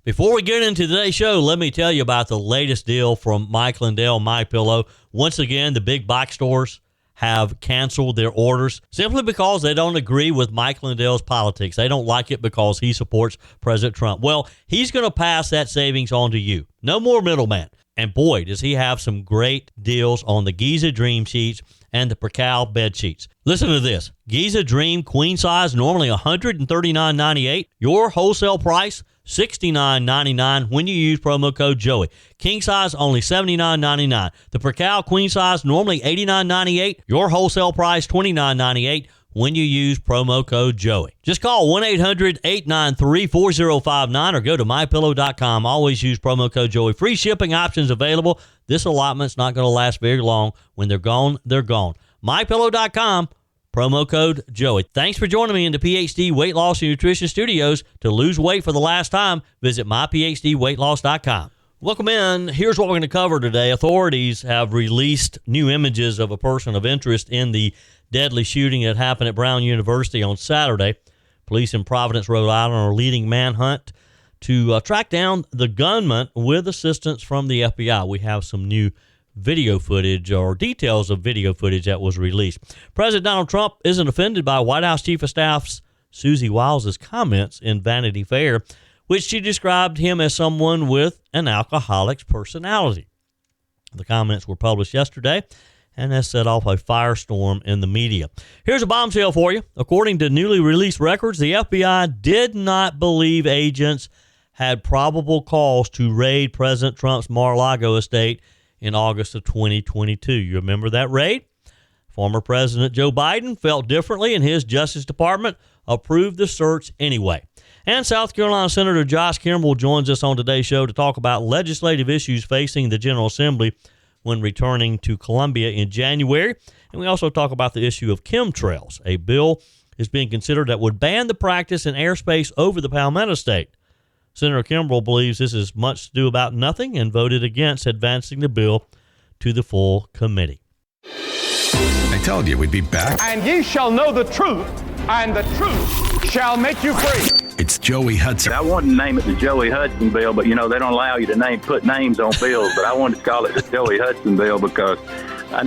Before we get into today's show, let me tell you about the latest deal from Mike Lindell, MyPillow. Once again, the big box stores have canceled their orders simply because they don't agree with Mike Lindell's politics. They don't like it because he supports President Trump. Well, he's going to pass that savings on to you. No more middleman. And boy, does he have some great deals on the Giza Dream sheets and the Percal bed sheets. Listen to this. Giza Dream queen size, normally $139.98. Your wholesale price, $69.99 when you use promo code Joey. King size, only $79.99. The Percal queen size, normally $89.98. Your wholesale price, $29.98 when you use promo code Joey. Just call 1-800-893-4059 or go to mypillow.com. Always use promo code Joey. Free shipping options available. This allotment's not going to last very long. When they're gone, they're gone. mypillow.com. Promo code Joey. Thanks for joining me in the PhD Weight Loss and Nutrition Studios. To lose weight for the last time, visit myphdweightloss.com. Welcome in. Here's what we're going to cover today. Authorities have released new images of a person of interest in the deadly shooting that happened at Brown University on Saturday. Police in Providence, Rhode Island are leading manhunt to track down the gunman with assistance from the FBI. We have some new video footage or details of video footage that was released. President Donald Trump isn't offended by White House Chief of Staff's Susie Wiles' comments in Vanity Fair, which she described him as someone with an alcoholic's personality. The comments were published yesterday and has set off a firestorm in the media. Here's a bombshell for you. According to newly released records, the FBI did not believe agents had probable cause to raid President Trump's Mar-a-Lago estate in August of 2022. You remember that raid? Former President Joe Biden felt differently, and his Justice Department approved the search anyway. And South Carolina Senator Josh Kimbrell joins us on today's show to talk about legislative issues facing the General Assembly when returning to Columbia in January. And we also talk about the issue of chemtrails. A bill is being considered that would ban the practice in airspace over the Palmetto State. Senator Kimbrell believes this is much to do about nothing and voted against advancing the bill to the full committee. I told you we'd be back. And ye shall know the truth, and the truth shall make you free. It's Joey Hudson. I wanted to name it the Joey Hudson bill, but, they don't allow you to put names on bills. But I wanted to call it the Joey Hudson bill because I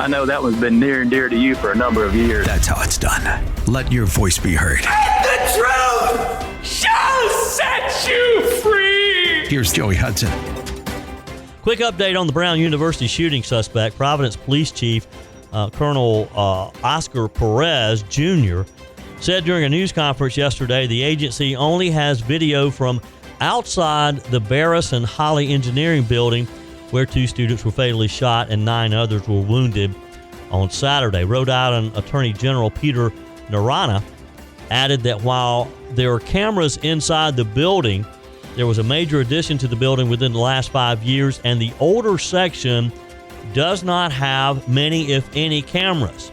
know that one's been near and dear to you for a number of years. That's how it's done. Let your voice be heard. And the truth shall set you free. Here's Joey Hudson. Quick update on the Brown University shooting suspect. Providence Police Chief Colonel Oscar Perez Jr. said during a news conference yesterday the agency only has video from outside the Barris and Holly Engineering building where 2 students were fatally shot and 9 others were wounded on Saturday. Rhode Island Attorney General Peter Narana added that while there are cameras inside the building, there was a major addition to the building within the last 5 years, and the older section does not have many, if any, cameras.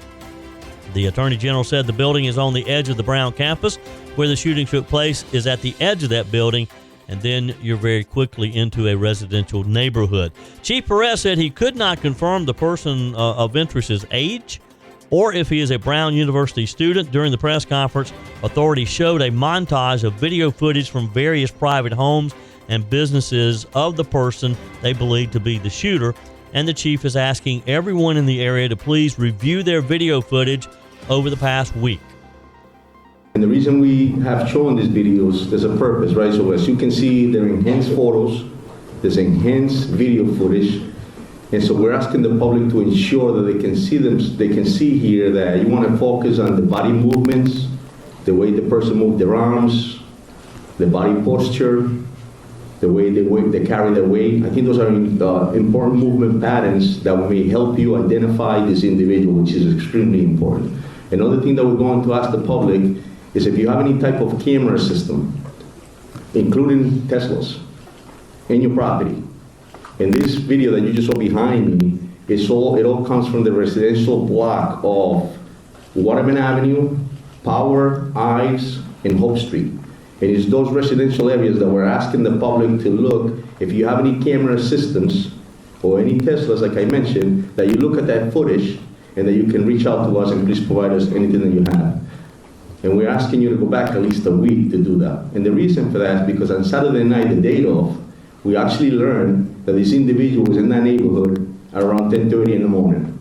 The Attorney General said the building is on the edge of the Brown campus. Where the shooting took place is at the edge of that building, and then you're very quickly into a residential neighborhood. Chief Perez said he could not confirm the person of interest's age or if he is a Brown University student. During the press conference, authorities showed a montage of video footage from various private homes and businesses of the person they believe to be the shooter, and the chief is asking everyone in the area to please review their video footage over the past week. And the reason we have shown these videos, there's a purpose, right? So as you can see, they're enhanced photos, there's enhanced video footage, and so we're asking the public to ensure that they can see here that you want to focus on the body movements, the way the person moved their arms, the body posture, the way they carry their weight. I think those are important movement patterns that may help you identify this individual, which is extremely important. Another thing that we're going to ask the public is if you have any type of camera system, including Teslas, in your property. And this video that you just saw behind me, it all comes from the residential block of Waterman Avenue, Power, Ives, and Hope Street. And it's those residential areas that we're asking the public to look, if you have any camera systems or any Teslas, like I mentioned, that you look at that footage and that you can reach out to us and please provide us anything that you have. And we're asking you to go back at least a week to do that. And the reason for that is because on Saturday night, the day off, we actually learned that this individual was in that neighborhood at around 10:30 in the morning.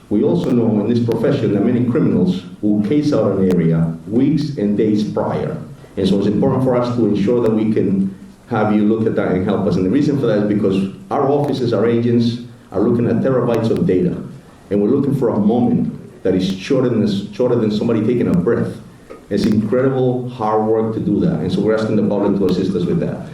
We also know in this profession that many criminals will case out an area weeks and days prior. And so it's important for us to ensure that we can have you look at that and help us. And the reason for that is because our officers, our agents, are looking at terabytes of data. And we're looking for a moment that is shorter than somebody taking a breath. It's incredible hard work to do that. And so we're asking the public to assist us with that.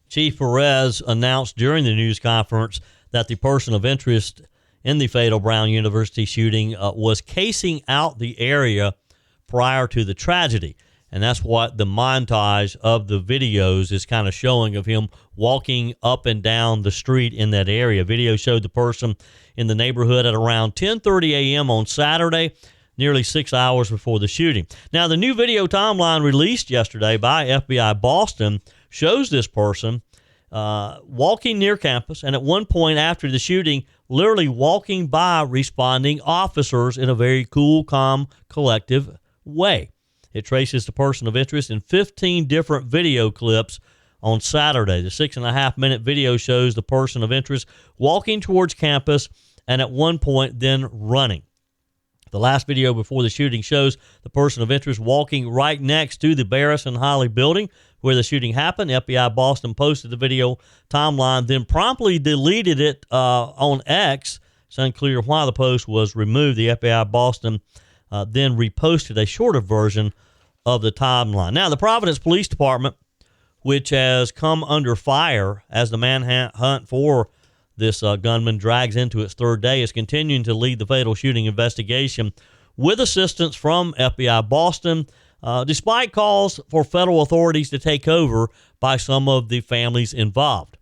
Chief Perez announced during the news conference that the person of interest in the fatal Brown University shooting was casing out the area prior to the tragedy. And that's what the montage of the videos is kind of showing of him walking up and down the street in that area. Video showed the person in the neighborhood at around 10:30 a.m. on Saturday, nearly 6 hours before the shooting. Now, the new video timeline released yesterday by FBI Boston shows this person walking near campus, and at one point after the shooting, literally walking by responding officers in a very cool, calm, collective way. It traces the person of interest in 15 different video clips on Saturday. The 6.5-minute video shows the person of interest walking towards campus and at one point then running. The last video before the shooting shows the person of interest walking right next to the Barris and Holly building where the shooting happened. FBI Boston posted the video timeline, then promptly deleted it on X. It's unclear why the post was removed. The FBI Boston then reposted a shorter version of the timeline. Now, the Providence Police Department, which has come under fire as the manhunt for this gunman drags into its third day, is continuing to lead the fatal shooting investigation with assistance from FBI Boston, despite calls for federal authorities to take over by some of the families involved.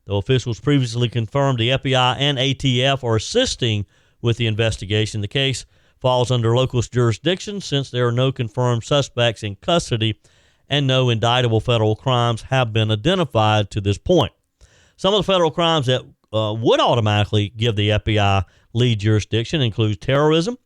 Though officials previously confirmed the FBI and ATF are assisting with the investigation, the case falls under local jurisdiction since there are no confirmed suspects in custody and no indictable federal crimes have been identified to this point. Some of the federal crimes that would automatically give the FBI lead jurisdiction include terrorism,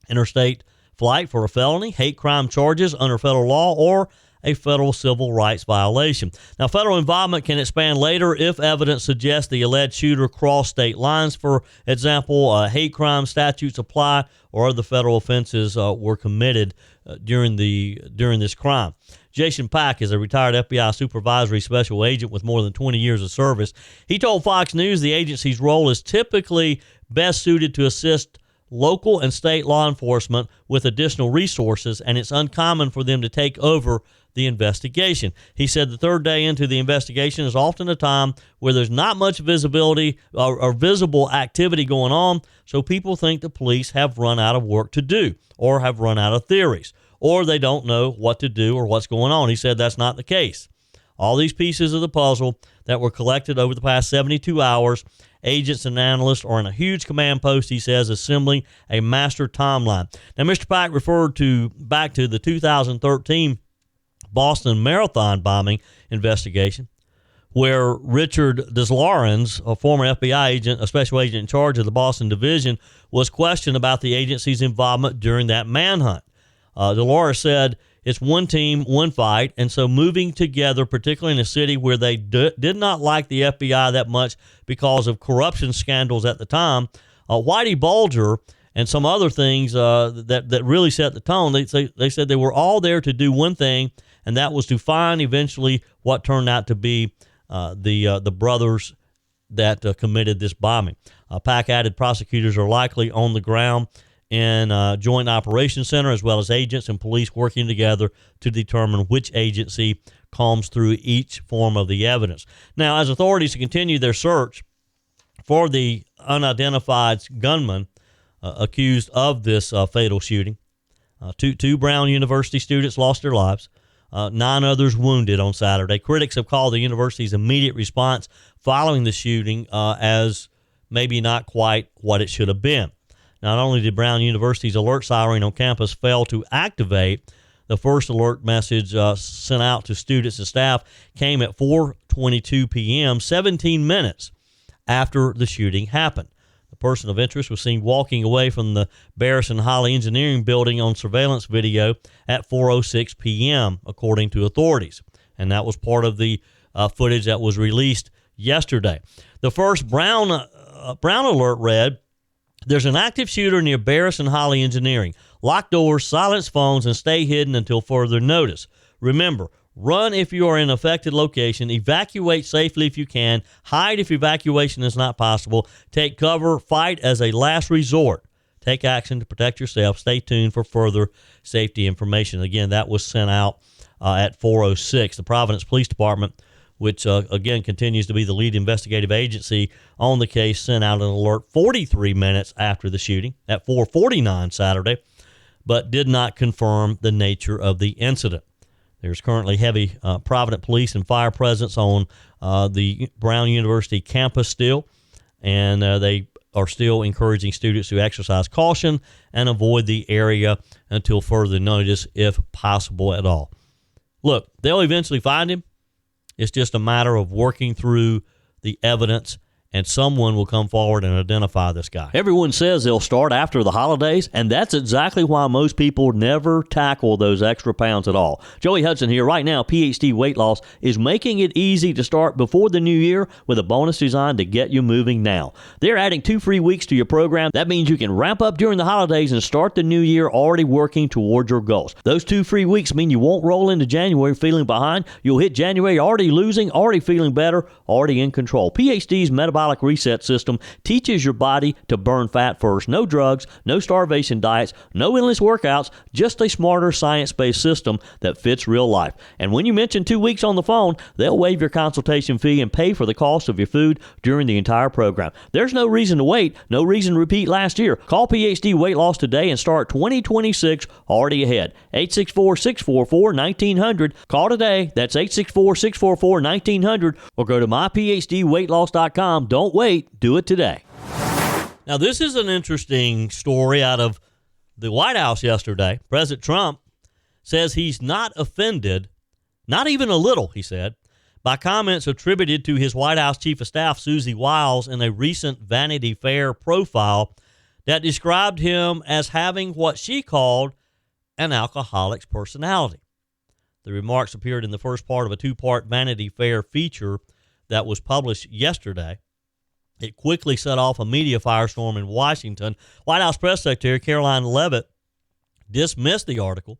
interstate flight for a felony, hate crime charges under federal law, or a federal civil rights violation. Now, federal involvement can expand later if evidence suggests the alleged shooter crossed state lines. For example, hate crime statutes apply or other federal offenses were committed during this crime. Jason Pack is a retired FBI supervisory special agent with more than 20 years of service. He told Fox News the agency's role is typically best suited to assist local and state law enforcement with additional resources, and it's uncommon for them to take over the investigation. He said the third day into the investigation is often a time where there's not much visibility or visible activity going on, so people think the police have run out of work to do or have run out of theories, or they don't know what to do or what's going on. He said that's not the case. All these pieces of the puzzle that were collected over the past 72 hours, agents and analysts are in a huge command post, he says, assembling a master timeline. Now, Mr. Pack referred back to the 2013 Boston Marathon bombing investigation, where Richard Deslaurens, a former FBI agent, a special agent in charge of the Boston division, was questioned about the agency's involvement during that manhunt. Deslaurens said, it's one team, one fight, and so moving together, particularly in a city where they did not like the FBI that much because of corruption scandals at the time, Whitey Bulger and some other things that really set the tone, they said they were all there to do one thing, and that was to find eventually what turned out to be the brothers that committed this bombing. Pack added prosecutors are likely on the ground in Joint Operations Center, as well as agents and police working together to determine which agency combs through each form of the evidence. Now, as authorities continue their search for the unidentified gunman accused of this fatal shooting, two Brown University students lost their lives. 9 others wounded on Saturday. Critics have called the university's immediate response following the shooting as maybe not quite what it should have been. Not only did Brown University's alert siren on campus fail to activate, the first alert message sent out to students and staff came at 4:22 p.m., 17 minutes after the shooting happened. The person of interest was seen walking away from the Barris and Holly Engineering building on surveillance video at 4:06 p.m., according to authorities. And that was part of the footage that was released yesterday. The first Brown alert read, "There's an active shooter near Barris and Holly Engineering. Lock doors, silence phones, and stay hidden until further notice. Remember, run if you are in an affected location. Evacuate safely if you can. Hide if evacuation is not possible. Take cover. Fight as a last resort. Take action to protect yourself. Stay tuned for further safety information." Again, that was sent out at 4:06. The Providence Police Department, which, again, continues to be the lead investigative agency on the case, sent out an alert 43 minutes after the shooting at 4:49 Saturday, but did not confirm the nature of the incident. There's currently heavy Providence police and fire presence on the Brown University campus still, and they are still encouraging students to exercise caution and avoid the area until further notice, if possible at all. Look, they'll eventually find him. It's just a matter of working through the evidence, and someone will come forward and identify this guy. Everyone says they'll start after the holidays, and that's exactly why most people never tackle those extra pounds at all. Joey Hudson here. Right now, PhD Weight Loss is making it easy to start before the new year with a bonus designed to get you moving now. They're adding 2 free weeks to your program. That means you can ramp up during the holidays and start the new year already working toward your goals. Those 2 free weeks mean you won't roll into January feeling behind. You'll hit January already losing, already feeling better, already in control. PhD's metabolic reset system teaches your body to burn fat first. No drugs, no starvation diets, no endless workouts, just a smarter science-based system that fits real life. And when you mention 2 weeks on the phone, they'll waive your consultation fee and pay for the cost of your food during the entire program. There's no reason to wait, no reason to repeat last year. Call PhD Weight Loss today and start 2026 already ahead. 864-644-1900. Call today. That's 864-644-1900, or go to myphdweightloss.com. Don't wait. Do it today. Now, this is an interesting story out of the White House yesterday. President Trump says he's not offended, not even a little, he said, by comments attributed to his White House Chief of Staff, Susie Wiles, in a recent Vanity Fair profile that described him as having what she called an alcoholic's personality. The remarks appeared in the first part of a 2-part Vanity Fair feature that was published yesterday. It quickly set off a media firestorm in Washington. White House Press Secretary Caroline Leavitt dismissed the article,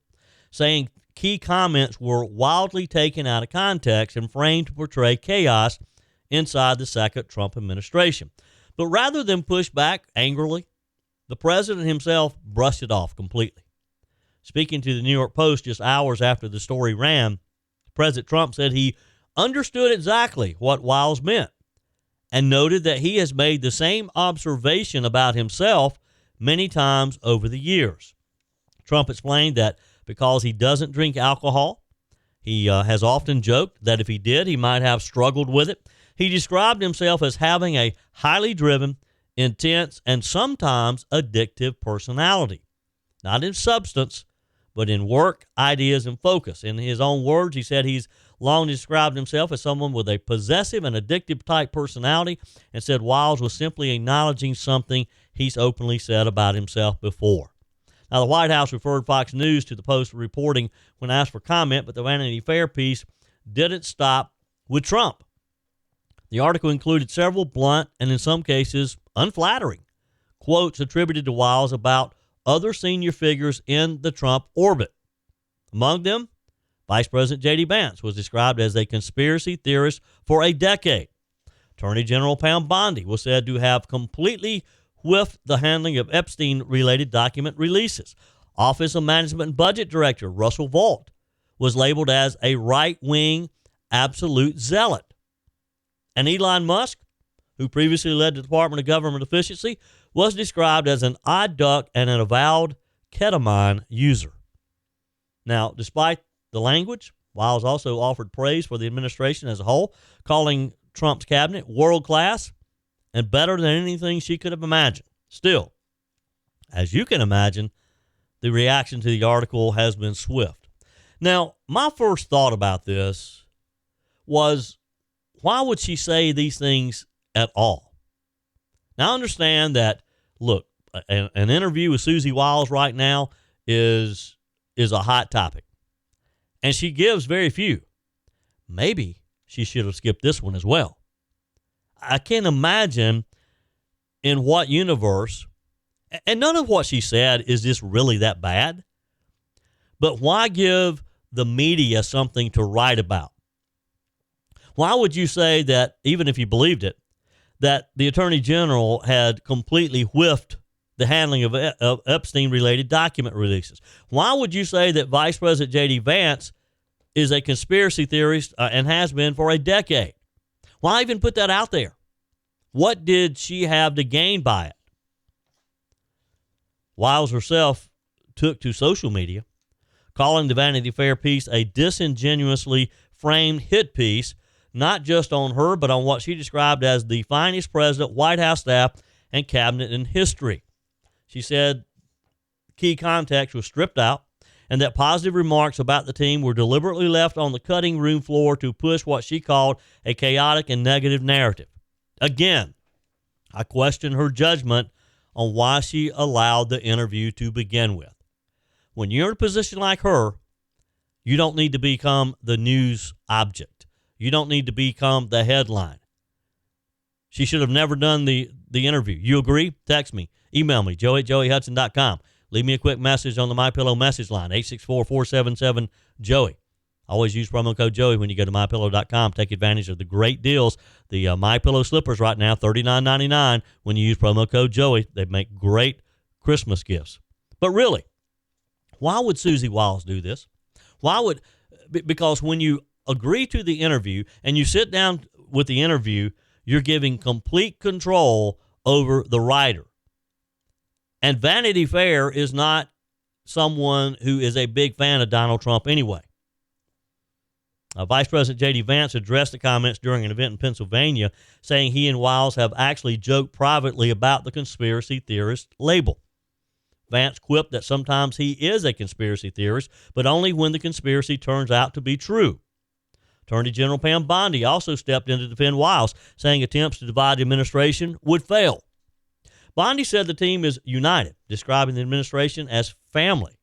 saying key comments were wildly taken out of context and framed to portray chaos inside the second Trump administration. But rather than push back angrily, the president himself brushed it off completely. Speaking to the New York Post just hours after the story ran, President Trump said he understood exactly what Wiles meant and noted that he has made the same observation about himself many times over the years. Trump explained that because he doesn't drink alcohol, he has often joked that if he did, he might have struggled with it. He described himself as having a highly driven, intense, and sometimes addictive personality. Not in substance, but in work, ideas, and focus. In his own words, he said he's long described himself as someone with a possessive and addictive type personality, and said Wiles was simply acknowledging something he's openly said about himself before. Now, the White House referred Fox News to the Post reporting when asked for comment, but the Vanity Fair piece didn't stop with Trump. The article included several blunt and, in some cases, unflattering quotes attributed to Wiles about other senior figures in the Trump orbit. Among them, Vice President J.D. Vance was described as a conspiracy theorist for a decade. Attorney General Pam Bondi was said to have completely whiffed the handling of Epstein-related document releases. Office of Management and Budget Director Russell Vought was labeled as a right-wing absolute zealot. And Elon Musk, who previously led the Department of Government Efficiency, was described as an odd duck and an avowed ketamine user. Now, despite the language, Wiles also offered praise for the administration as a whole, calling Trump's cabinet world-class and better than anything she could have imagined. Still, as you can imagine, the reaction to the article has been swift. Now, my first thought about this was, why would she say these things at all? Now, understand that, look, an interview with Susie Wiles right now is a hot topic. And she gives very few. Maybe she should have skipped this one as well. I can't imagine in what universe, and none of what she said is just really that bad, but why give the media something to write about? Why would you say that, even if you believed it, that the Attorney General had completely whiffed the handling of Epstein-related document releases? Why would you say that Vice President J.D. Vance is a conspiracy theorist and has been for a decade? Why even put that out there? What did she have to gain by it? Wiles herself took to social media, calling the Vanity Fair piece a disingenuously framed hit piece, not just on her, but on what she described as the finest president, White House staff, and cabinet in history. She said key context was stripped out and that positive remarks about the team were deliberately left on the cutting room floor to push what she called a chaotic and negative narrative. Again, I question her judgment on why she allowed the interview to begin with. When you're in a position like her, you don't need to become the news object. You don't need to become the headline. She should have never done the interview. You agree? Text me. Email me, joe@joeyhudson.com. Leave me a quick message on the MyPillow message line, 864-477-JOEY. Always use promo code Joey when you go to MyPillow.com. Take advantage of the great deals. The MyPillow slippers right now, $39.99 when you use promo code Joey. They make great Christmas gifts. But really, why would Susie Wiles do this? Because when you agree to the interview and you sit down with the interview, you're giving complete control over the writer. And Vanity Fair is not someone who is a big fan of Donald Trump anyway. Vice President J.D. Vance addressed the comments during an event in Pennsylvania, saying he and Wiles have actually joked privately about the conspiracy theorist label. Vance quipped that sometimes he is a conspiracy theorist, but only when the conspiracy turns out to be true. Attorney General Pam Bondi also stepped in to defend Wiles, saying attempts to divide the administration would fail. Bondi said the team is united, describing the administration as family,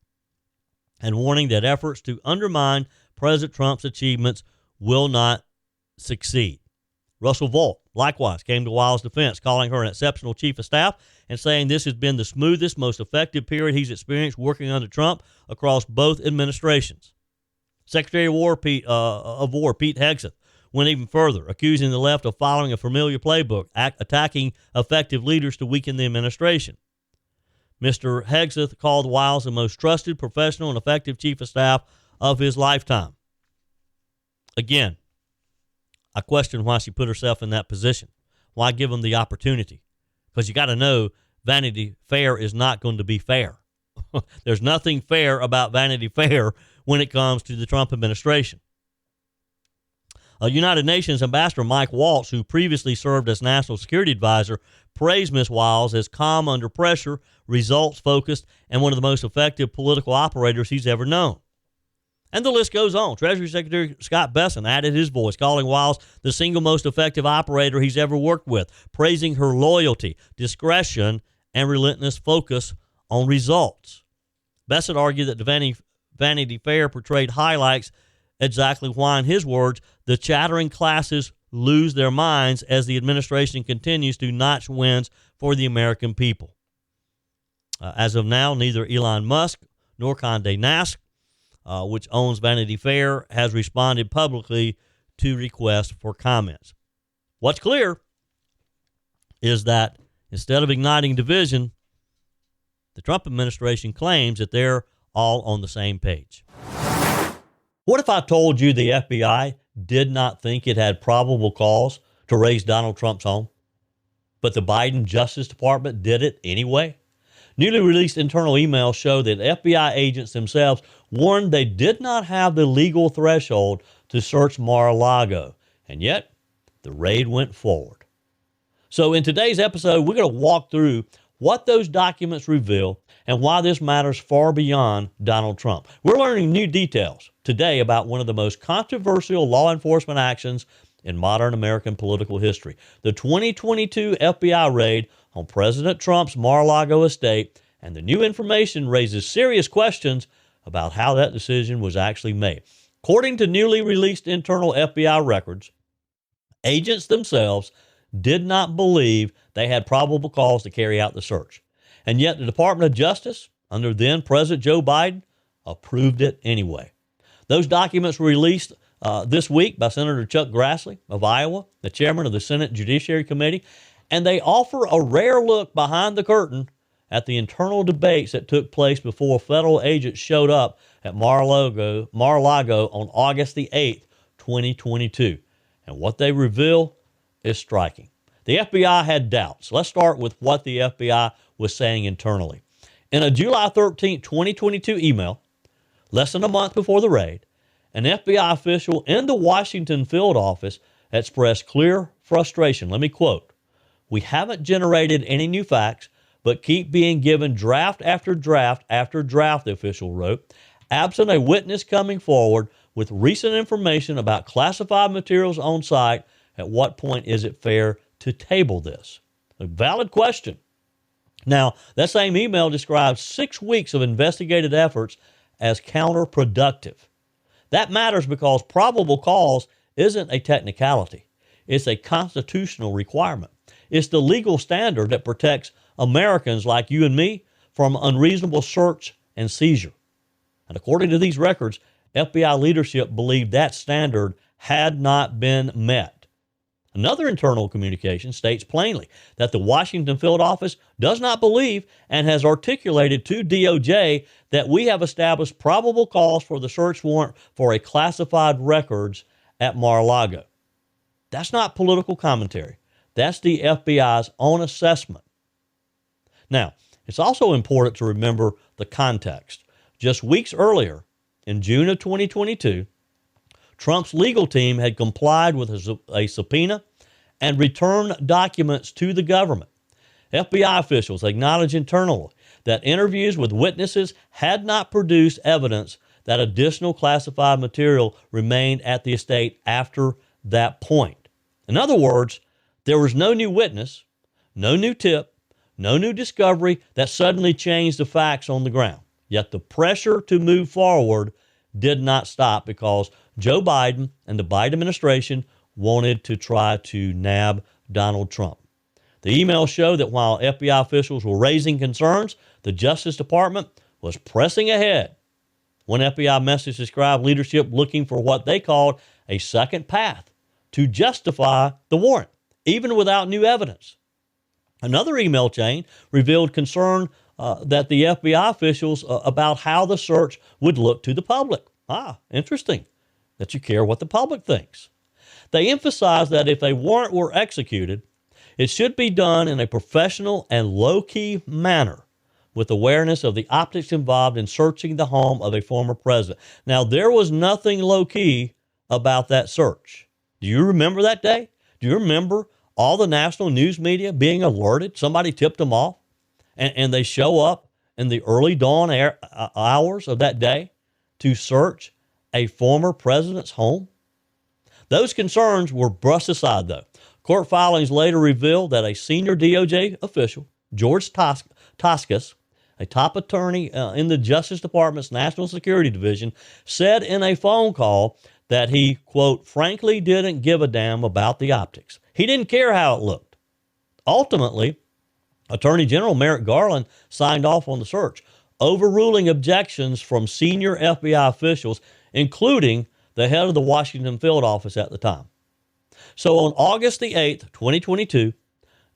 and warning that efforts to undermine President Trump's achievements will not succeed. Russell Volt likewise came to Wiles' defense, calling her an exceptional chief of staff and saying this has been the smoothest, most effective period he's experienced working under Trump across both administrations. Secretary of War Pete Hegseth went even further, accusing the left of following a familiar playbook, attacking effective leaders to weaken the administration. Mr. Hegseth called Wiles the most trusted, professional, and effective chief of staff of his lifetime. Again, I question why she put herself in that position. Why give them the opportunity? Because you got to know Vanity Fair is not going to be fair. There's nothing fair about Vanity Fair when it comes to the Trump administration. United Nations Ambassador Mike Waltz, who previously served as National Security Advisor, praised Ms. Wiles as calm under pressure, results-focused, and one of the most effective political operators he's ever known. And the list goes on. Treasury Secretary Scott Bessent added his voice, calling Wiles the single most effective operator he's ever worked with, praising her loyalty, discretion, and relentless focus on results. Bessent argued that the Vanity Fair portrayed highlights exactly why, in his words, the chattering classes lose their minds as the administration continues to notch wins for the American people. As of now, neither Elon Musk nor Condé Nast, which owns Vanity Fair, has responded publicly to requests for comments. What's clear is that instead of igniting division, the Trump administration claims that they're all on the same page. What if I told you the FBI did not think it had probable cause to raise Donald Trump's home, but the Biden Justice Department did it anyway? Newly released internal emails show that FBI agents themselves warned they did not have the legal threshold to search Mar-a-Lago, and yet the raid went forward. So in today's episode, we're going to walk through what those documents reveal and why this matters far beyond Donald Trump. We're learning new details today about one of the most controversial law enforcement actions in modern American political history. The 2022 FBI raid on President Trump's Mar-a-Lago estate and the new information raises serious questions about how that decision was actually made. According to newly released internal FBI records, agents themselves did not believe they had probable cause to carry out the search. And yet the Department of Justice, under then President Joe Biden, approved it anyway. Those documents were released this week by Senator Chuck Grassley of Iowa, the chairman of the Senate Judiciary Committee, and they offer a rare look behind the curtain at the internal debates that took place before federal agents showed up at Mar-a-Lago on August the 8th, 2022. And what they reveal is striking. The FBI had doubts. Let's start with what the FBI was saying internally. In a July 13, 2022 email, less than a month before the raid, an FBI official in the Washington field office expressed clear frustration. Let me quote, "We haven't generated any new facts, but keep being given draft after draft after draft," the official wrote, "absent a witness coming forward with recent information about classified materials on site. At what point is it fair to table this?" A valid question. Now, that same email describes 6 weeks of investigative efforts as counterproductive. That matters because probable cause isn't a technicality. It's a constitutional requirement. It's the legal standard that protects Americans like you and me from unreasonable search and seizure. And according to these records, FBI leadership believed that standard had not been met. Another internal communication states plainly that the Washington field office does not believe and has articulated to DOJ that we have established probable cause for the search warrant for a classified records at Mar-a-Lago. That's not political commentary. That's the FBI's own assessment. Now, it's also important to remember the context. Just weeks earlier, in June of 2022, Trump's legal team had complied with a subpoena and returned documents to the government. FBI officials acknowledged internally that interviews with witnesses had not produced evidence that additional classified material remained at the estate after that point. In other words, there was no new witness, no new tip, no new discovery that suddenly changed the facts on the ground. Yet the pressure to move forward did not stop because Joe Biden and the Biden administration wanted to try to nab Donald Trump. The emails show that while FBI officials were raising concerns, the Justice Department was pressing ahead. One FBI message described leadership looking for what they called a second path to justify the warrant, even without new evidence. Another email chain revealed concern that the FBI officials about how the search would look to the public. Interesting that you care what the public thinks. They emphasized that if a warrant were executed, it should be done in a professional and low-key manner with awareness of the optics involved in searching the home of a former president. Now, there was nothing low-key about that search. Do you remember that day? Do you remember all the national news media being alerted? Somebody tipped them off, and they show up in the early dawn hours of that day to search a former president's home? Those concerns were brushed aside, though. Court filings later revealed that a senior DOJ official, George Toscas, a top attorney in the Justice Department's National Security Division, said in a phone call that he, quote, frankly didn't give a damn about the optics. He didn't care how it looked. Ultimately, Attorney General Merrick Garland signed off on the search, overruling objections from senior FBI officials, including the head of the Washington field office at the time. So on August the 8th, 2022,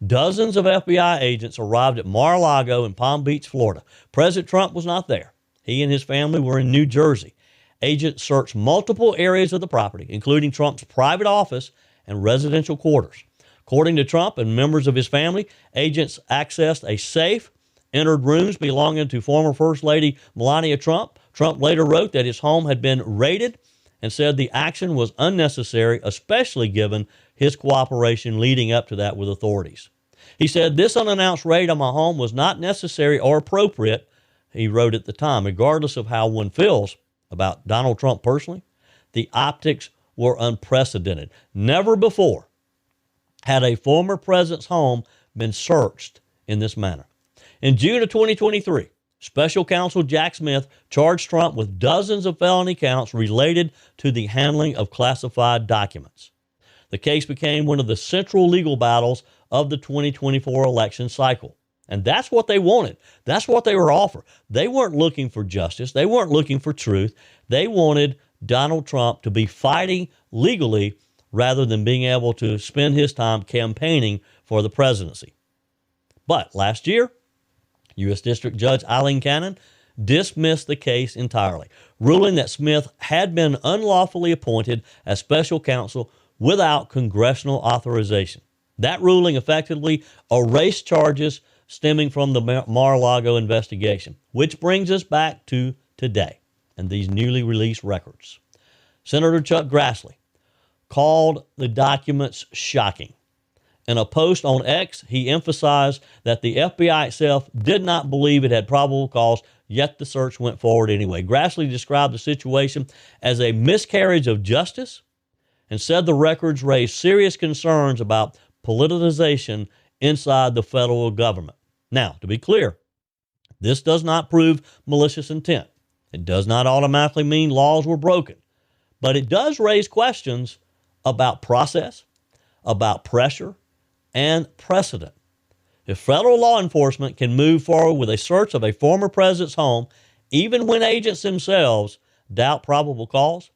dozens of FBI agents arrived at Mar-a-Lago in Palm Beach, Florida. President Trump was not there. He and his family were in New Jersey. Agents searched multiple areas of the property, including Trump's private office and residential quarters. According to Trump and members of his family, agents accessed a safe, entered rooms belonging to former First Lady Melania Trump. Trump later wrote that his home had been raided and said the action was unnecessary, especially given his cooperation leading up to that with authorities. He said, "This unannounced raid on my home was not necessary or appropriate," he wrote at the time. Regardless of how one feels about Donald Trump personally, the optics were unprecedented. Never before had a former president's home been searched in this manner. In June of 2023, Special Counsel Jack Smith charged Trump with dozens of felony counts related to the handling of classified documents. The case became one of the central legal battles of the 2024 election cycle. And that's what they wanted. That's what they were offered. They weren't looking for justice. They weren't looking for truth. They wanted Donald Trump to be fighting legally rather than being able to spend his time campaigning for the presidency. But last year, U.S. District Judge Eileen Cannon dismissed the case entirely, ruling that Smith had been unlawfully appointed as special counsel without congressional authorization. That ruling effectively erased charges stemming from the Mar-a-Lago investigation, which brings us back to today and these newly released records. Senator Chuck Grassley called the documents shocking. In a post on X, he emphasized that the FBI itself did not believe it had probable cause, yet the search went forward anyway. Grassley described the situation as a miscarriage of justice and said the records raised serious concerns about politicization inside the federal government. Now, to be clear, this does not prove malicious intent. It does not automatically mean laws were broken, but it does raise questions about process, about pressure, and precedent. If federal law enforcement can move forward with a search of a former president's home, even when agents themselves doubt probable cause,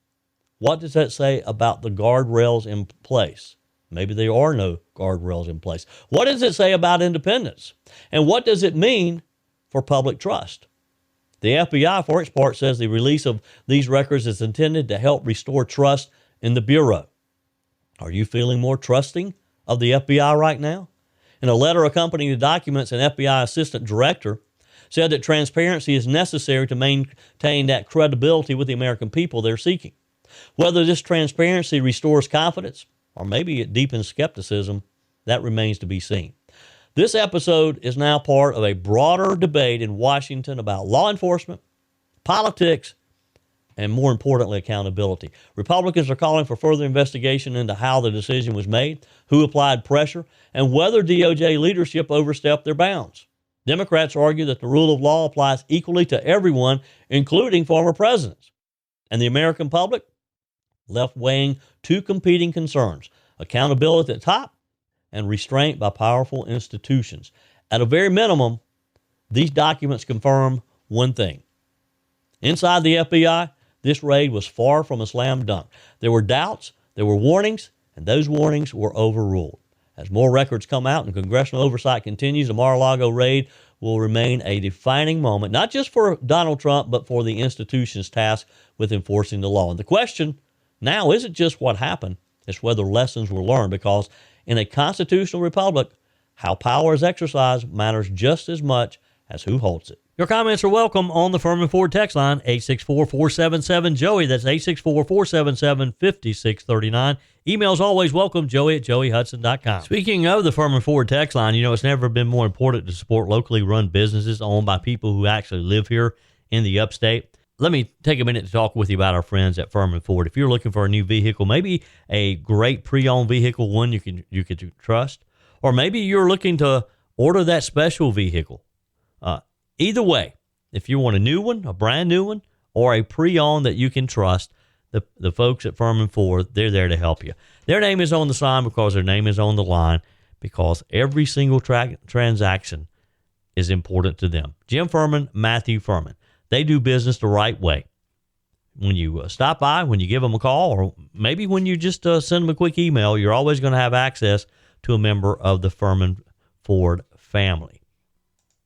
what does that say about the guardrails in place? Maybe there are no guardrails in place. What does it say about independence? And what does it mean for public trust? The FBI, for its part, says the release of these records is intended to help restore trust in the Bureau. Are you feeling more trusting of the FBI right now? In a letter accompanying the documents, an FBI assistant director said that transparency is necessary to maintain that credibility with the American people they're seeking. Whether this transparency restores confidence or maybe it deepens skepticism, that remains to be seen. This episode is now part of a broader debate in Washington about law enforcement, politics, and more importantly, accountability. Republicans are calling for further investigation into how the decision was made, who applied pressure, and whether DOJ leadership overstepped their bounds. Democrats argue that the rule of law applies equally to everyone, including former presidents. And the American public left weighing two competing concerns: accountability at the top and restraint by powerful institutions. At a very minimum, these documents confirm one thing. Inside the FBI, this raid was far from a slam dunk. There were doubts, there were warnings, and those warnings were overruled. As more records come out and congressional oversight continues, the Mar-a-Lago raid will remain a defining moment, not just for Donald Trump, but for the institutions tasked with enforcing the law. And the question now isn't just what happened, it's whether lessons were learned, because in a constitutional republic, how power is exercised matters just as much as who holds it. Your comments are welcome on the Furman Ford text line, 864-477-JOEY. That's 864-477-5639. Emails always welcome, joey@joeyhudson.com. Speaking of the Furman Ford text line, it's never been more important to support locally run businesses owned by people who actually live here in the upstate. Let me take a minute to talk with you about our friends at Furman Ford. If you're looking for a new vehicle, maybe a great pre-owned vehicle, one you can trust, or maybe you're looking to order that special vehicle. Either way, if you want a new one, a brand new one, or a pre-owned that you can trust, the folks at Furman Ford, they're there to help you. Their name is on the sign because their name is on the line, because every single transaction is important to them. Jim Furman, Matthew Furman. They do business the right way. When you stop by, when you give them a call, or maybe when you just send them a quick email, you're always going to have access to a member of the Furman Ford family.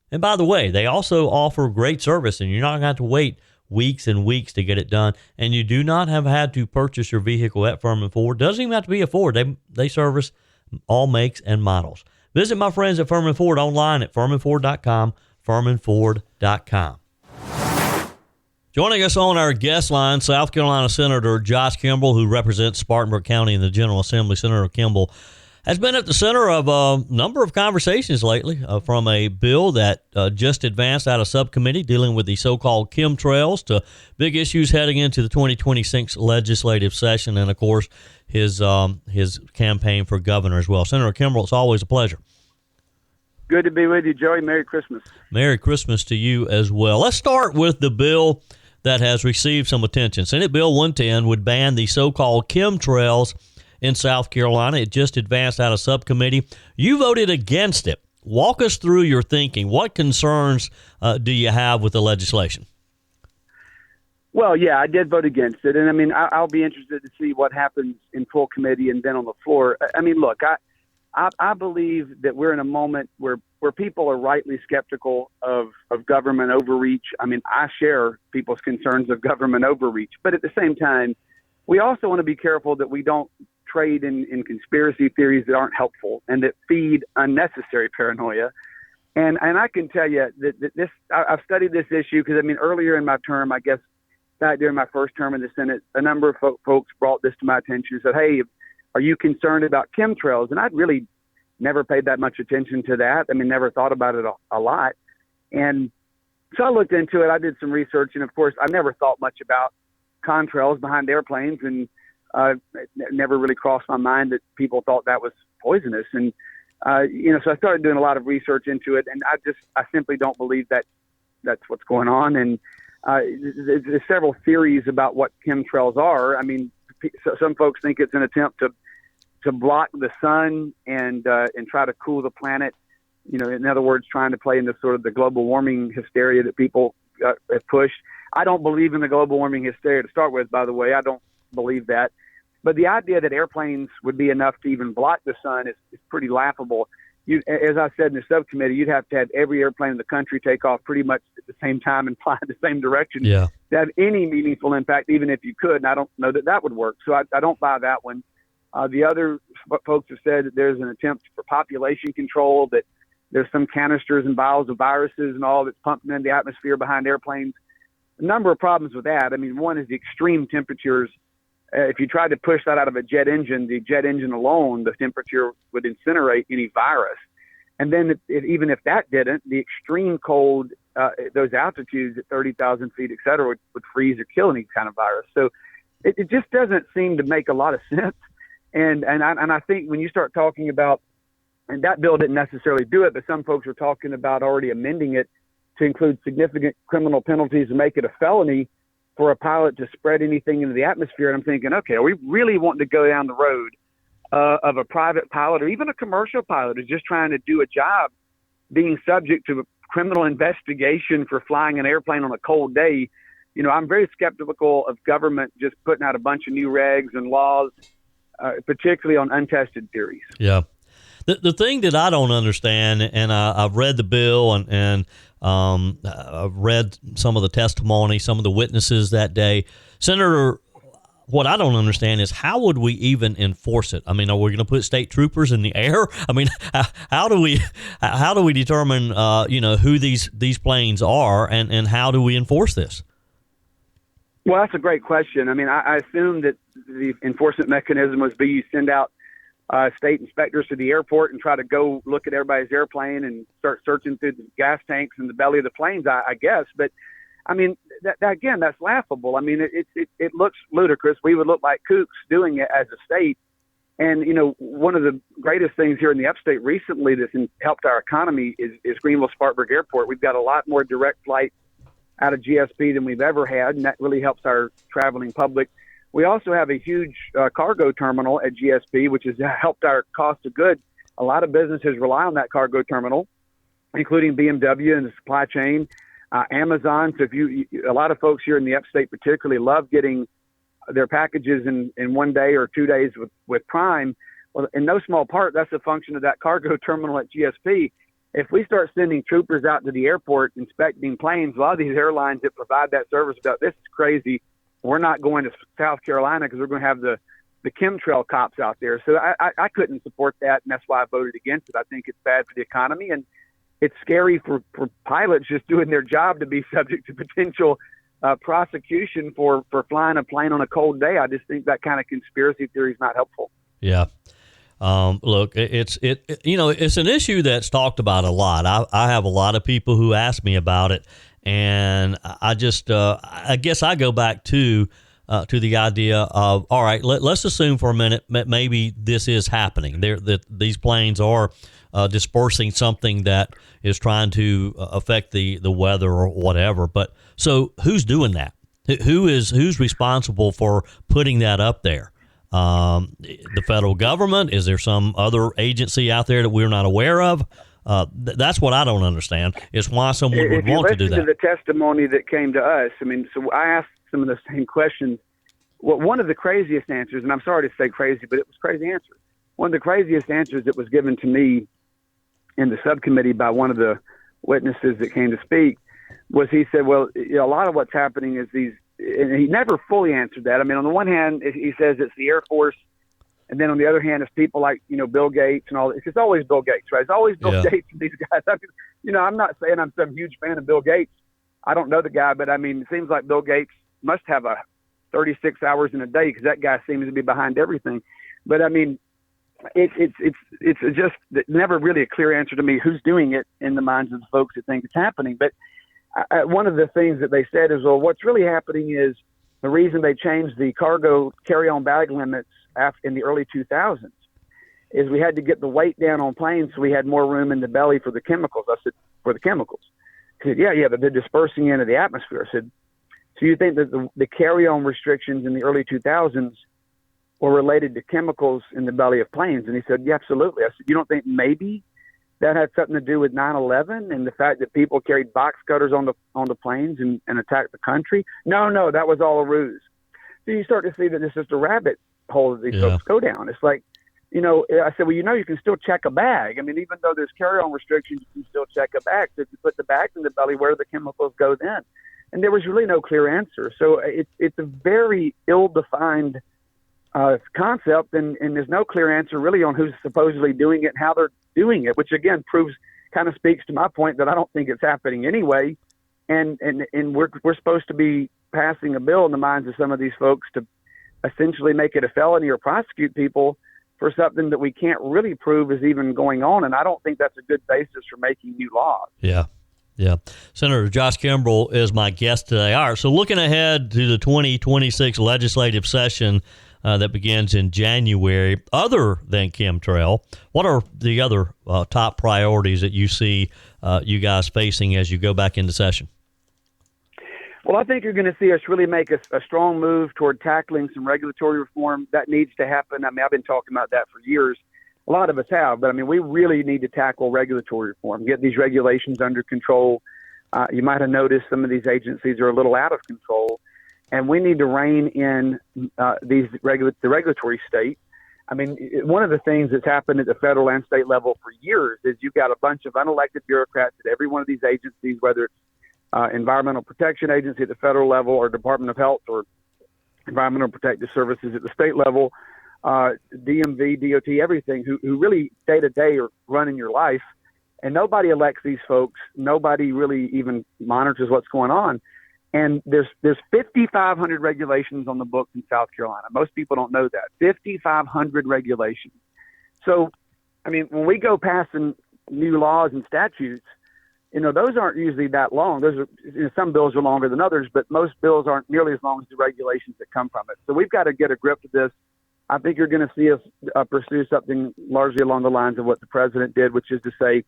And by the way, they also offer great service, and you're not going to have to wait weeks and weeks to get it done. And you do not have had to purchase your vehicle at Furman Ford. Doesn't even have to be a Ford. They service all makes and models. Visit my friends at Furman Ford online at furmanford.com, furmanford.com. Joining us on our guest line, South Carolina Senator Josh Kimbrell, who represents Spartanburg County in the General Assembly. Senator Kimbrell, has been at the center of a number of conversations lately, from a bill that just advanced out of subcommittee dealing with the so-called chemtrails to big issues heading into the 2026 legislative session, and, of course, his campaign for governor as well. Senator Kimbrell, it's always a pleasure. Good to be with you, Joey. Merry Christmas. Merry Christmas to you as well. Let's start with the bill that has received some attention. Senate Bill 110 would ban the so-called chemtrails in South Carolina. It just advanced out of subcommittee. You voted against it. Walk us through your thinking. What concerns do you have with the legislation? Well, yeah, I did vote against it. And, I mean, I'll be interested to see what happens in full committee and then on the floor. I mean, look, I believe that we're in a moment where people are rightly skeptical of government overreach. I mean, I share people's concerns of government overreach. But at the same time, we also want to be careful that we don't trade in conspiracy theories that aren't helpful and that feed unnecessary paranoia. And I can tell you that this, I've studied this issue because, I mean, earlier in my term, I guess back during my first term in the Senate, a number of folks brought this to my attention and said, hey, are you concerned about chemtrails? And I'd really never paid that much attention to that. I mean, never thought about it a lot. And so I looked into it. I did some research. And, of course, I never thought much about contrails behind airplanes. And it never really crossed my mind that people thought that was poisonous. And, so I started doing a lot of research into it. And I simply don't believe that that's what's going on. And there's several theories about what chemtrails are. I mean, some folks think it's an attempt to block the sun and try to cool the planet. In other words, trying to play into sort of the global warming hysteria that people have pushed. I don't believe in the global warming hysteria to start with, by the way. I don't believe that. But the idea that airplanes would be enough to even block the sun is pretty laughable. As I said in the subcommittee, you'd have to have every airplane in the country take off pretty much at the same time and fly in the same direction to have any meaningful impact, even if you could. And I don't know that would work. So I don't buy that one. The other folks have said that there's an attempt for population control, that there's some canisters and vials of viruses and all that's pumped into the atmosphere behind airplanes. A number of problems with that. I mean, one is the extreme temperatures. If you tried to push that out of a jet engine, the jet engine alone, the temperature would incinerate any virus. And then even if that didn't, the extreme cold, those altitudes at 30,000 feet, et cetera, would freeze or kill any kind of virus. So it just doesn't seem to make a lot of sense. And I think when you start talking about, and that bill didn't necessarily do it, but some folks were talking about already amending it to include significant criminal penalties and make it a felony for a pilot to spread anything into the atmosphere. And I'm thinking, okay, are we really wanting to go down the road of a private pilot or even a commercial pilot who's just trying to do a job being subject to a criminal investigation for flying an airplane on a cold day? I'm very skeptical of government just putting out a bunch of new regs and laws, particularly on untested theories. Yeah. The thing that I don't understand, and I've read the bill and I've read some of the testimony, some of the witnesses that day. Senator, what I don't understand is how would we even enforce it? I mean, are we going to put state troopers in the air? I mean, how do we determine, who these planes are and how do we enforce this? Well, that's a great question. I mean, I assume that the enforcement mechanism would be you send out state inspectors to the airport and try to go look at everybody's airplane and start searching through the gas tanks and the belly of the planes, I guess. But, I mean, that again, that's laughable. I mean, it looks ludicrous. We would look like kooks doing it as a state. And, one of the greatest things here in the upstate recently that's helped our economy is Greenville-Spartanburg Airport. We've got a lot more direct flights out of GSP than we've ever had, and that really helps our traveling public. We also have a huge cargo terminal at GSP, which has helped our cost of goods. A lot of businesses rely on that cargo terminal, including BMW and the supply chain, Amazon. So a lot of folks here in the upstate particularly love getting their packages in 1 day or 2 days with Prime. Well, in no small part, that's a function of that cargo terminal at GSP. If we start sending troopers out to the airport inspecting planes, a lot of these airlines that provide that service go, this is crazy. We're not going to South Carolina because we're going to have the chemtrail cops out there. So I couldn't support that, and that's why I voted against it. I think it's bad for the economy, and it's scary for pilots just doing their job to be subject to potential prosecution for flying a plane on a cold day. I just think that kind of conspiracy theory is not helpful. Yeah. Look, it's an issue that's talked about a lot. I have a lot of people who ask me about it, and I just I guess I go back to the idea of, all right, let's assume for a minute maybe this is happening. That these planes are dispersing something that is trying to affect the weather or whatever. But so who's doing that? Who's responsible for putting that up there? The federal government? Is there some other agency out there that we're not aware of? That's what I don't understand, is why someone would want to do that. If you listen to the testimony that came to us, I mean, so I asked some of the same questions. Well, one of the craziest answers, and I'm sorry to say crazy, but it was crazy answers. One of the craziest answers that was given to me in the subcommittee by one of the witnesses that came to speak was, he said, well, a lot of what's happening is these, and he never fully answered that. I mean, on the one hand, he says it's the Air Force, and then on the other hand, it's people like, Bill Gates and all. It's always Bill Gates, right? It's always Bill Gates and these guys. I mean, I'm not saying I'm some huge fan of Bill Gates. I don't know the guy, but I mean, it seems like Bill Gates must have 36 hours in a day, because that guy seems to be behind everything. But I mean, it's just never really a clear answer to me who's doing it in the minds of the folks that think it's happening. But one of the things that they said is, well, what's really happening is the reason they changed the cargo carry-on bag limits in the early 2000s is we had to get the weight down on planes so we had more room in the belly for the chemicals. I said, for the chemicals? He said, yeah, but they're dispersing into the atmosphere. I said, so you think that the carry-on restrictions in the early 2000s were related to chemicals in the belly of planes? And he said, yeah, absolutely. I said, you don't think maybe that had something to do with 9/11 and the fact that people carried box cutters on the planes and attacked the country? No, that was all a ruse. So you start to see that it's just a rabbit hole that these folks go down. It's like, I said, well, you can still check a bag. I mean, even though there's carry-on restrictions, you can still check a bag. So if you put the bags in the belly, where do the chemicals go then? And there was really no clear answer. So it's a very ill-defined concept, and there's no clear answer really on who's supposedly doing it and how they're doing it, which again kind of speaks to my point that I don't think it's happening anyway. And we're supposed to be passing a bill in the minds of some of these folks to essentially make it a felony or prosecute people for something that we can't really prove is even going on. And I don't think that's a good basis for making new laws. Yeah. Senator Josh Kimbrell is my guest today. All right, so looking ahead to the 2026 legislative session that begins in January, other than chemtrail, what are the other top priorities that you see you guys facing as you go back into session? Well, I think you're going to see us really make a strong move toward tackling some regulatory reform. That needs to happen. I mean, I've been talking about that for years. A lot of us have, but I mean, we really need to tackle regulatory reform, get these regulations under control. You might have noticed some of these agencies are a little out of control, and we need to rein in the regulatory state. I mean, one of the things that's happened at the federal and state level for years is you've got a bunch of unelected bureaucrats at every one of these agencies, whether it's Environmental Protection Agency at the federal level or Department of Health or Environmental Protective Services at the state level, DMV, DOT, everything, who really day to day are running your life. And nobody elects these folks. Nobody really even monitors what's going on. And there's 5,500 regulations on the books in South Carolina. Most people don't know that. 5,500 regulations. So, I mean, when we go passing new laws and statutes, those aren't usually that long. Those are, some bills are longer than others, but most bills aren't nearly as long as the regulations that come from it. So we've got to get a grip of this. I think you're going to see us pursue something largely along the lines of what the president did, which is to say,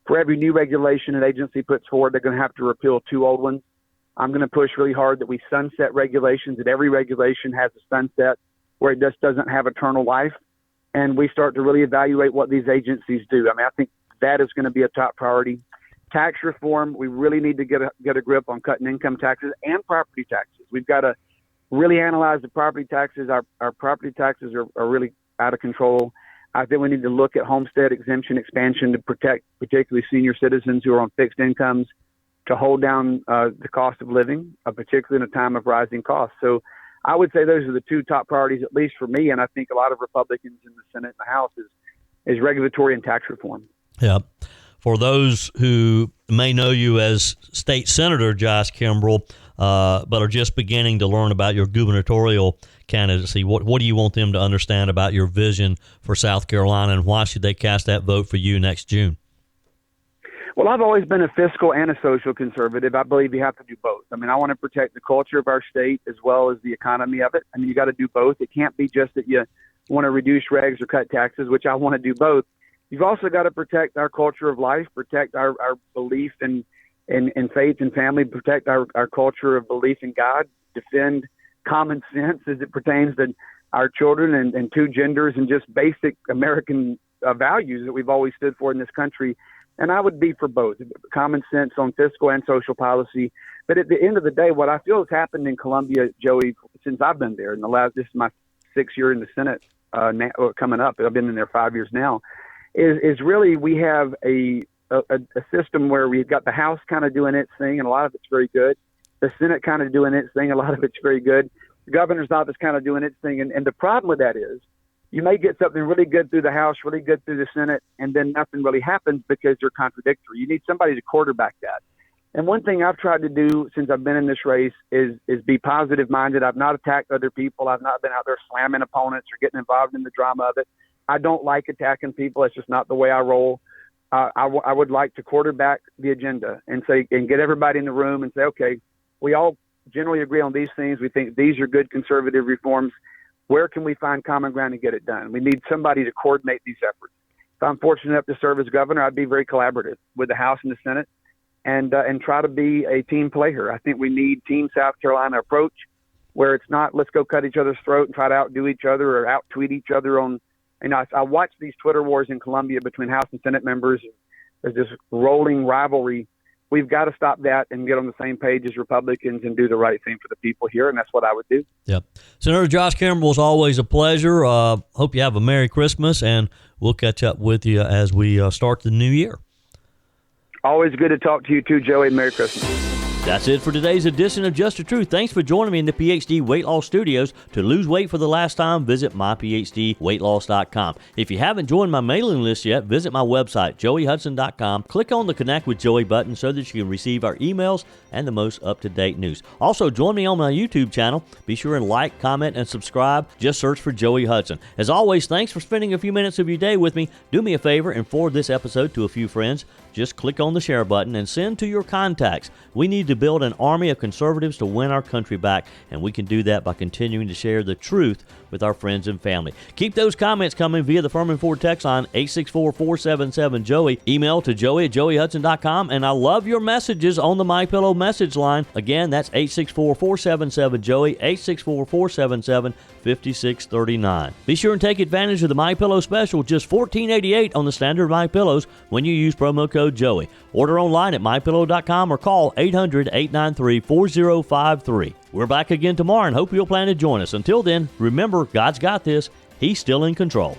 for every new regulation an agency puts forward, they're going to have to repeal 2 old ones. I'm going to push really hard that we sunset regulations, that every regulation has a sunset where it just doesn't have eternal life. And we start to really evaluate what these agencies do. I mean, I think that is going to be a top priority. Tax reform, we really need to get a grip on cutting income taxes and property taxes. We've got to really analyze the property taxes. Our property taxes are really out of control. I think we need to look at homestead exemption expansion to protect particularly senior citizens who are on fixed incomes, to hold down the cost of living, particularly in a time of rising costs. So I would say those are the 2 top priorities, at least for me, and I think a lot of Republicans in the Senate and the House, is regulatory and tax reform. Yeah. For those who may know you as State Senator Josh Kimbrell, but are just beginning to learn about your gubernatorial candidacy? What do you want them to understand about your vision for South Carolina, and why should they cast that vote for you next June? Well, I've always been a fiscal and a social conservative. I believe you have to do both. I mean, I want to protect the culture of our state as well as the economy of it. I mean, you got to do both. It can't be just that you want to reduce regs or cut taxes, which I want to do both. You've also got to protect our culture of life, protect our belief in faith and family, protect our culture of belief in God, defend common sense as it pertains to our children and two genders and just basic American values that we've always stood for in this country. And I would be for both, common sense on fiscal and social policy. But at the end of the day, what I feel has happened in Columbia, Joey, since I've been there, this is my 6th year in the Senate coming up. I've been in there 5 years now. Is really we have a system where we've got the House kind of doing its thing, and a lot of it's very good. The Senate kind of doing its thing, a lot of it's very good. The governor's office kind of doing its thing. And the problem with that is you may get something really good through the House, really good through the Senate, and then nothing really happens because they're contradictory. You need somebody to quarterback that. And one thing I've tried to do since I've been in this race is be positive-minded. I've not attacked other people. I've not been out there slamming opponents or getting involved in the drama of it. I don't like attacking people. It's just not the way I roll. I would like to quarterback the agenda and get everybody in the room and say, okay, we all generally agree on these things. We think these are good conservative reforms. Where can we find common ground and get it done? We need somebody to coordinate these efforts. If I'm fortunate enough to serve as governor, I'd be very collaborative with the House and the Senate and try to be a team player. I think we need Team South Carolina approach where it's not let's go cut each other's throat and try to outdo each other or out-tweet each other on. I watch these Twitter wars in Columbia between House and Senate members. There's this rolling rivalry. We've got to stop that and get on the same page as Republicans and do the right thing for the people here, and that's what I would do. Yep. Senator Josh Campbell, it's always a pleasure. Hope you have a Merry Christmas, and we'll catch up with you as we start the new year. Always good to talk to you too, Joey. Merry Christmas. That's it for today's edition of Just the Truth. Thanks for joining me in the PhD Weight Loss Studios. To lose weight for the last time, visit myphdweightloss.com. If you haven't joined my mailing list yet, visit my website, joeyhudson.com. Click on the Connect with Joey button so that you can receive our emails and the most up-to-date news. Also, join me on my YouTube channel. Be sure and like, comment, and subscribe. Just search for Joey Hudson. As always, thanks for spending a few minutes of your day with me. Do me a favor and forward this episode to a few friends. Just click on the share button and send to your contacts. We need to build an army of conservatives to win our country back, and we can do that by continuing to share the truth with our friends and family. Keep those comments coming via the Furman Ford text line 864-477-JOEY. Email to joey@joeyhudson.com, and I love your messages on the MyPillow message line. Again, that's 864-477-JOEY, 864-477-5639. Be sure and take advantage of the MyPillow special, just $14.88 on the standard MyPillows when you use promo code Joey. Order online at mypillow.com or call 800-893-4053. We're back again tomorrow and hope you'll plan to join us. Until then, remember, God's got this. He's still in control.